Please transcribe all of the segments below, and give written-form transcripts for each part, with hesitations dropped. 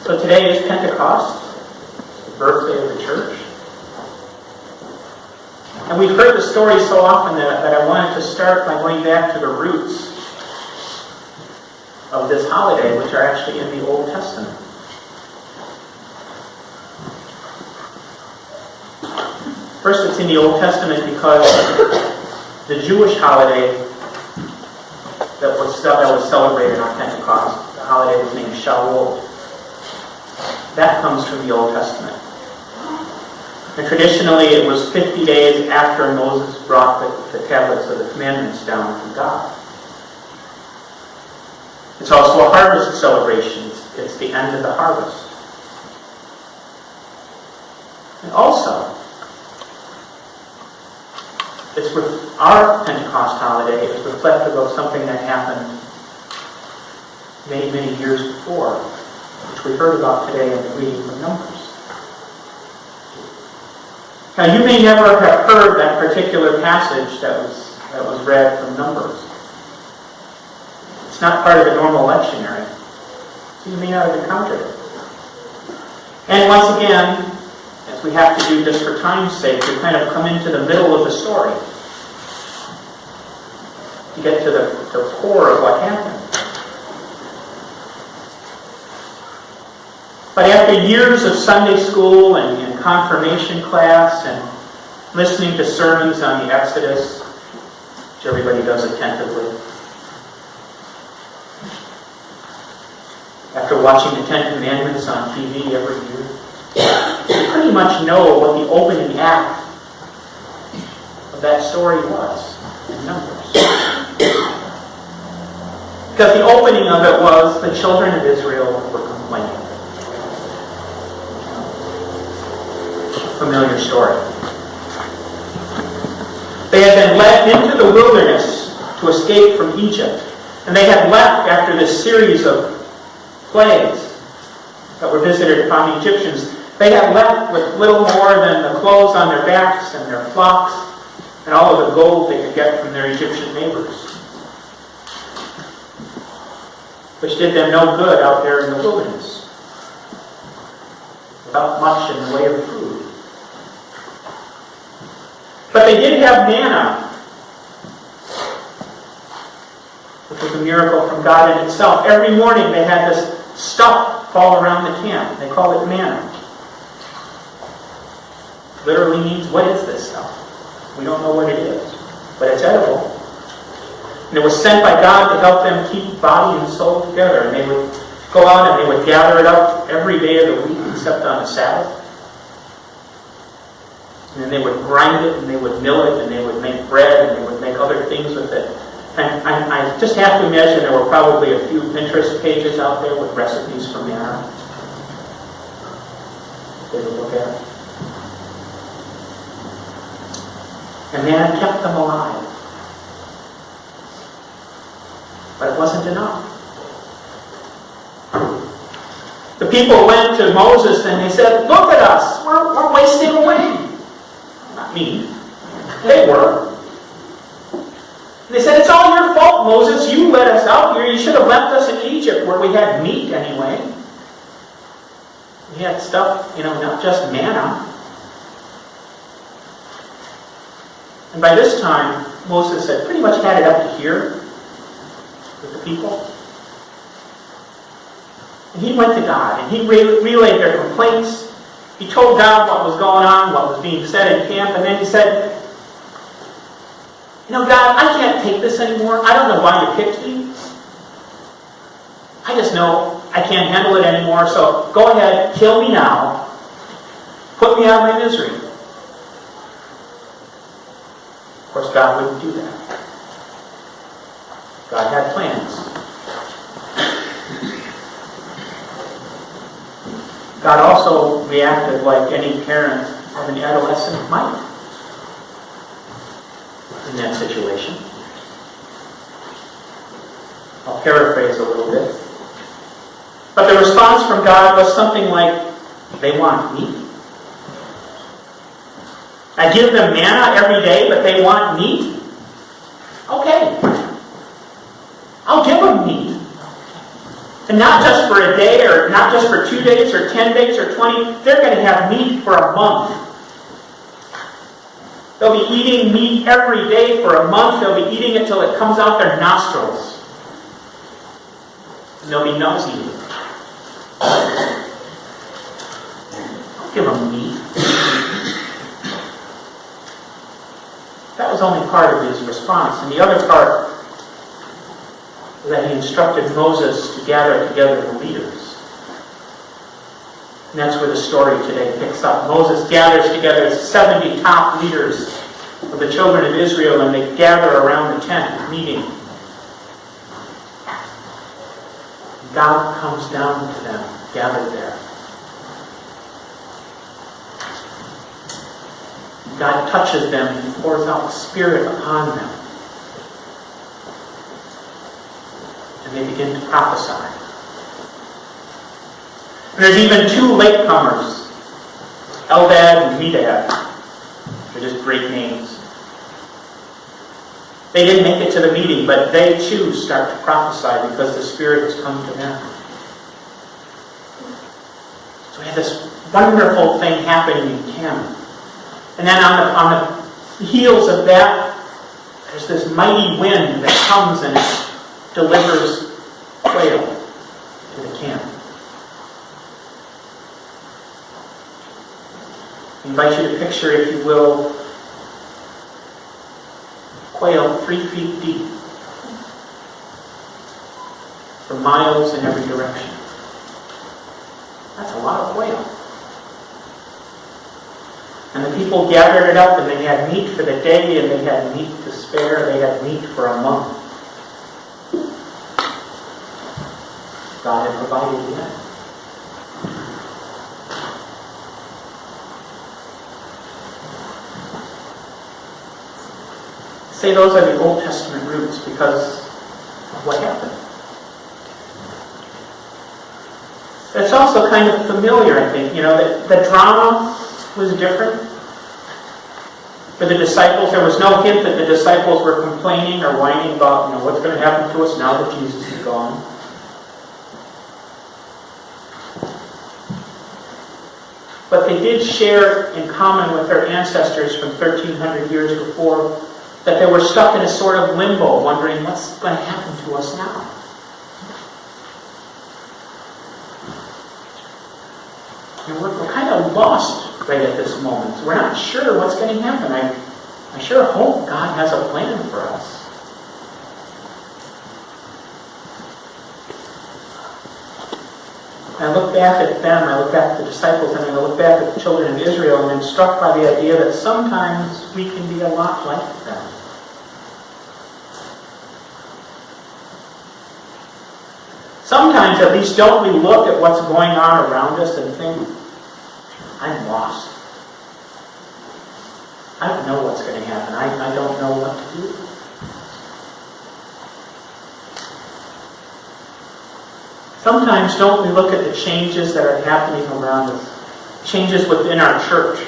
So today is Pentecost, the birthday of the church. And we've heard the story so often that I wanted to start by going back to the roots of this holiday, which are actually in the Old Testament. First, it's in the Old Testament because the Jewish holiday that was celebrated on Pentecost, the holiday was named Shavuot. That comes from the Old Testament. And traditionally, it was 50 days after Moses brought the tablets of the commandments down from God. It's also a harvest celebration. It's the end of the harvest. And also, it's with our Pentecost holiday is reflective of something that happened many, many years before, which we heard about today in the reading of Numbers. Now, you may never have heard that particular passage that was read from Numbers. It's not part of the normal lectionary, so you may not have encountered it. And once again, as we have to do just for time's sake, we kind of come into the middle of the story to get to the core of what happened. But after years of Sunday school and confirmation class and listening to sermons on the Exodus, which everybody does attentively, after watching the Ten Commandments on TV every year, you pretty much know what the opening act of that story was in Numbers. Because the opening of it was the children of Israel were complaining. Familiar story. They had been led into the wilderness to escape from Egypt. And they had left after this series of plagues that were visited upon the Egyptians. They had left with little more than the clothes on their backs and their flocks and all of the gold they could get from their Egyptian neighbors, which did them no good out there in the wilderness, without much in the way of food. But they did have manna, which was a miracle from God in itself. Every morning they had this stuff fall around the camp. They call it manna. Literally means, what is this stuff? We don't know what it is, but it's edible. And it was sent by God to help them keep body and soul together. And they would go out and they would gather it up every day of the week except on the Sabbath. And then they would grind it, and they would mill it, and they would make bread, and they would make other things with it. And I just have to imagine there were probably a few Pinterest pages out there with recipes for manna they would look at. And manna kept them alive. But it wasn't enough. The people went to Moses and they said, "Look at us, we're wasting away." Not me. They were. And they said, "It's all your fault, Moses. You let us out here. You should have left us in Egypt where we had meat anyway. We had stuff, not just manna." And by this time, Moses had pretty much had it up to here with the people. And he went to God and he relayed their complaints. He told God what was going on, what was being said in camp, and then he said, "God, I can't take this anymore. I don't know why you picked me. I just know I can't handle it anymore, so go ahead, kill me now. Put me out of my misery." Of course, God wouldn't do that. God had plans. God also reacted like any parent of an adolescent might in that situation. I'll paraphrase a little bit. But the response from God was something like, "They want meat. I give them manna every day, but they want meat? Okay. I'll give them meat. And not just for a day, or not just for 2 days, or 10 days, or 20. They're going to have meat for a month. They'll be eating meat every day for a month. They'll be eating it till it comes out their nostrils. And they'll be nosy. Don't give them meat. That was only part of his response. And the other part was that he instructed Moses to gather together the leaders. And that's where the story today picks up. Moses gathers together 70 top leaders of the children of Israel, and they gather around the tent meeting. God comes down to them, gathered there. God touches them and pours out the Spirit upon them. And they begin to prophesy. And there's even 2 latecomers, Eldad and Medad. They're just great names. They didn't make it to the meeting, but they too start to prophesy because the Spirit has come to them. So we have this wonderful thing happening in camp. And then on the heels of that, there's this mighty wind that comes and delivers quail to the camp. I invite you to picture, if you will, quail 3 feet deep, for miles in every direction. That's a lot of quail. And the people gathered it up, and they had meat for the day, and they had meat to spare. They had meat for a month. God had provided that. Say those are the Old Testament roots because of what happened. It's also kind of familiar, I think. You know, the drama was different. For the disciples, there was no hint that the disciples were complaining or whining about, what's going to happen to us now that Jesus is gone. But they did share in common with their ancestors from 1,300 years before that they were stuck in a sort of limbo, wondering what's going to happen to us now. And we're kind of lost right at this moment. We're not sure what's going to happen. I sure hope God has a plan for us. I look back at them, I look back at the disciples, and I look back at the children of Israel, and I'm struck by the idea that sometimes we can be a lot like them. Sometimes, at least, don't we look at what's going on around us and think, I'm lost. I don't know what's going to happen. I don't know what to do. Sometimes don't we look at the changes that are happening around us? Changes within our church.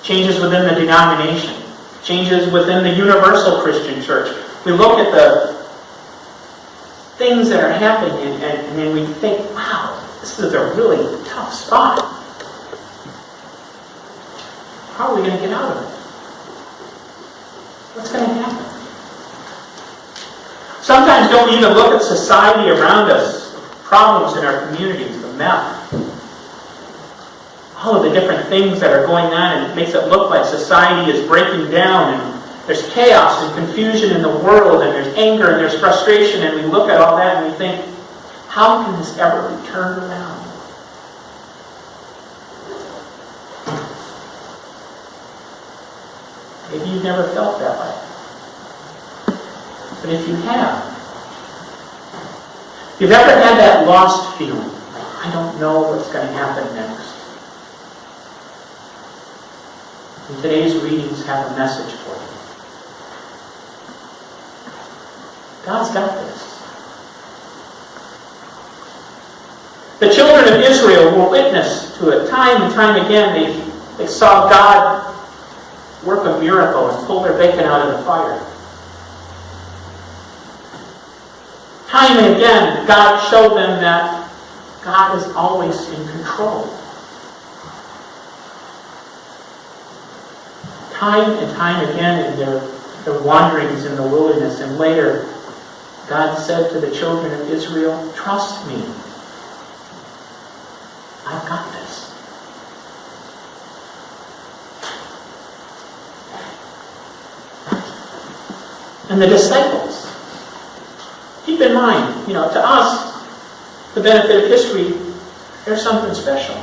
Changes within the denomination. Changes within the universal Christian church. We look at the things that are happening and then we think, wow, this is a really tough spot. How are we going to get out of it? What's going to happen? Sometimes don't we even look at society around us, problems in our communities, the mess, all of the different things that are going on, and it makes it look like society is breaking down, and there's chaos and confusion in the world, and there's anger and there's frustration, and we look at all that and we think, how can this ever be turned around? Maybe you've never felt that way. But if you have, if you've ever had that lost feeling, like, I don't know what's going to happen next, and today's readings have a message for you. God's got this. The children of Israel were witness to it time and time again. They saw God work a miracle and pull their bacon out of the fire. Time and again, God showed them that God is always in control. Time and time again in their wanderings in the wilderness, and later, God said to the children of Israel, trust me. I've got this. And the disciples, keep in mind, to us, the benefit of history, there's something special.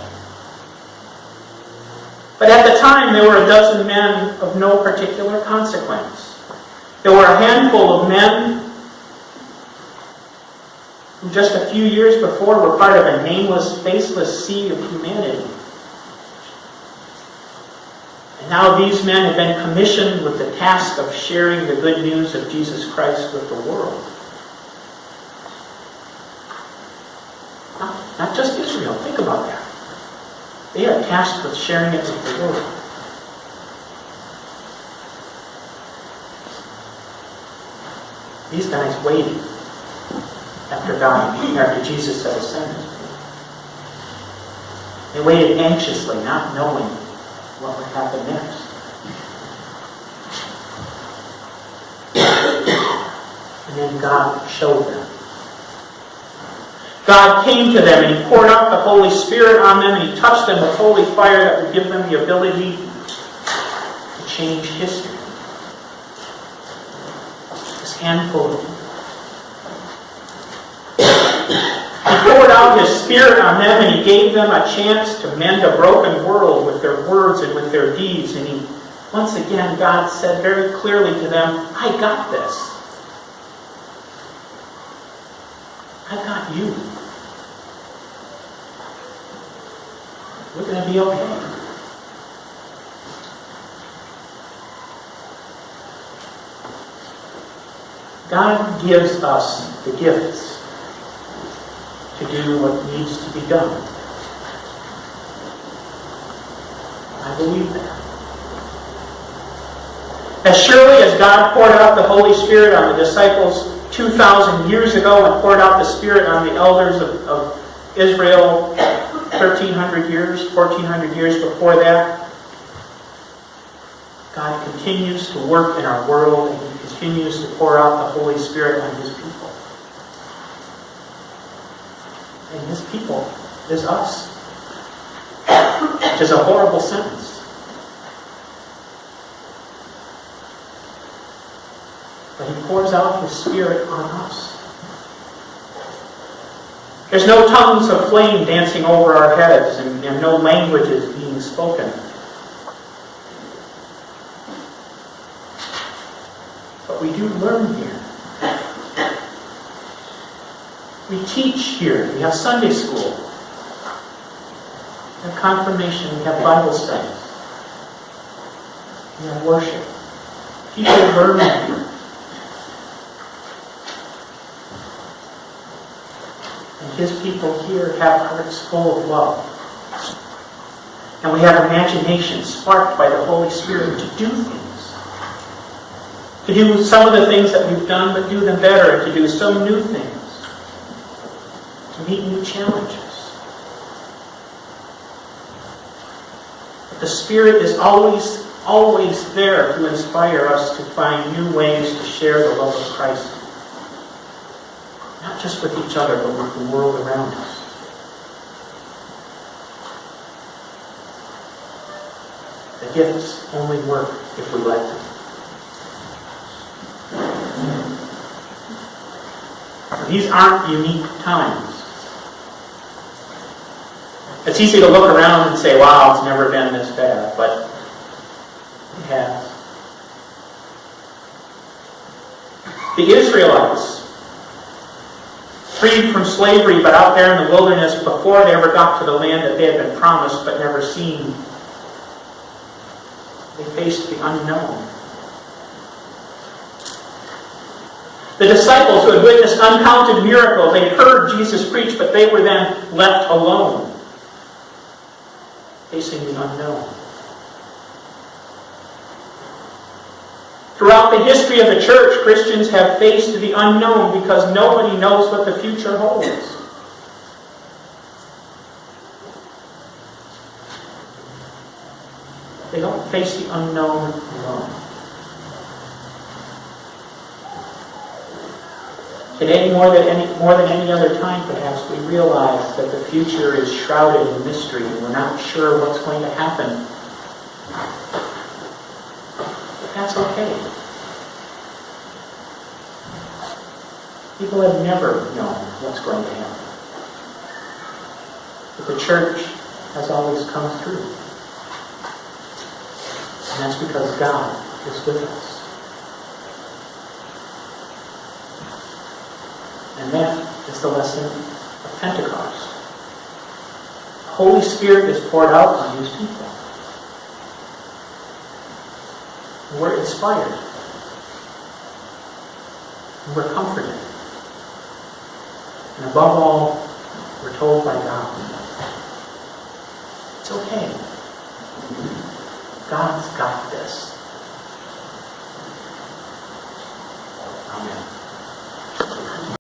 But at the time, there were a dozen men of no particular consequence. There were a handful of men who just a few years before were part of a nameless, faceless sea of humanity. And now these men have been commissioned with the task of sharing the good news of Jesus Christ with the world. Not just Israel. Think about that. They are tasked with sharing it with the world. These guys waited after Jesus had ascended. They waited anxiously, not knowing what would happen next. And then God showed them. God came to them and He poured out the Holy Spirit on them and He touched them with holy fire that would give them the ability to change history. This handful of people. He poured out His Spirit on them and He gave them a chance to mend a broken world with their words and with their deeds. And once again, God said very clearly to them, I got this. I got you. We're going to be okay. God gives us the gifts to do what needs to be done. I believe that. As surely as God poured out the Holy Spirit on the disciples 2,000 years ago and poured out the Spirit on the elders of Israel 1,300 years, 1,400 years before that, God continues to work in our world and He continues to pour out the Holy Spirit on His people. And His people is us. Which is a horrible sentence. But He pours out His Spirit on us. There's no tongues of flame dancing over our heads and no languages being spoken. But we do learn here. We teach here. We have Sunday school. We have confirmation. We have Bible studies. We have worship. People learn here. And His people here have hearts full of love. And we have imagination sparked by the Holy Spirit to do things. To do some of the things that we've done, but do them better. And to do some new things. To meet new challenges. But the Spirit is always there to inspire us to find new ways to share the love of Christ. Not just with each other, but with the world around us. The gifts only work if we let them. These aren't unique times. It's easy to look around and say, wow, it's never been this bad, but it has. The Israelites, freed from slavery but out there in the wilderness before they ever got to the land that they had been promised but never seen, they faced the unknown. The disciples who had witnessed uncounted miracles, they heard Jesus preach, but they were then left alone, facing the unknown. Throughout Throughout the history of the church, Christians have faced the unknown because nobody knows what the future holds. They don't face the unknown alone. Today, more than any other time, perhaps, we realize that the future is shrouded in mystery and we're not sure what's going to happen. But that's okay. People have never known what's going to happen. But the church has always come through. And that's because God is with us. And that is the lesson of Pentecost. The Holy Spirit is poured out on His people. And we're inspired. And we're comforted. And above all, we're told by God, it's okay. God's got this. Amen.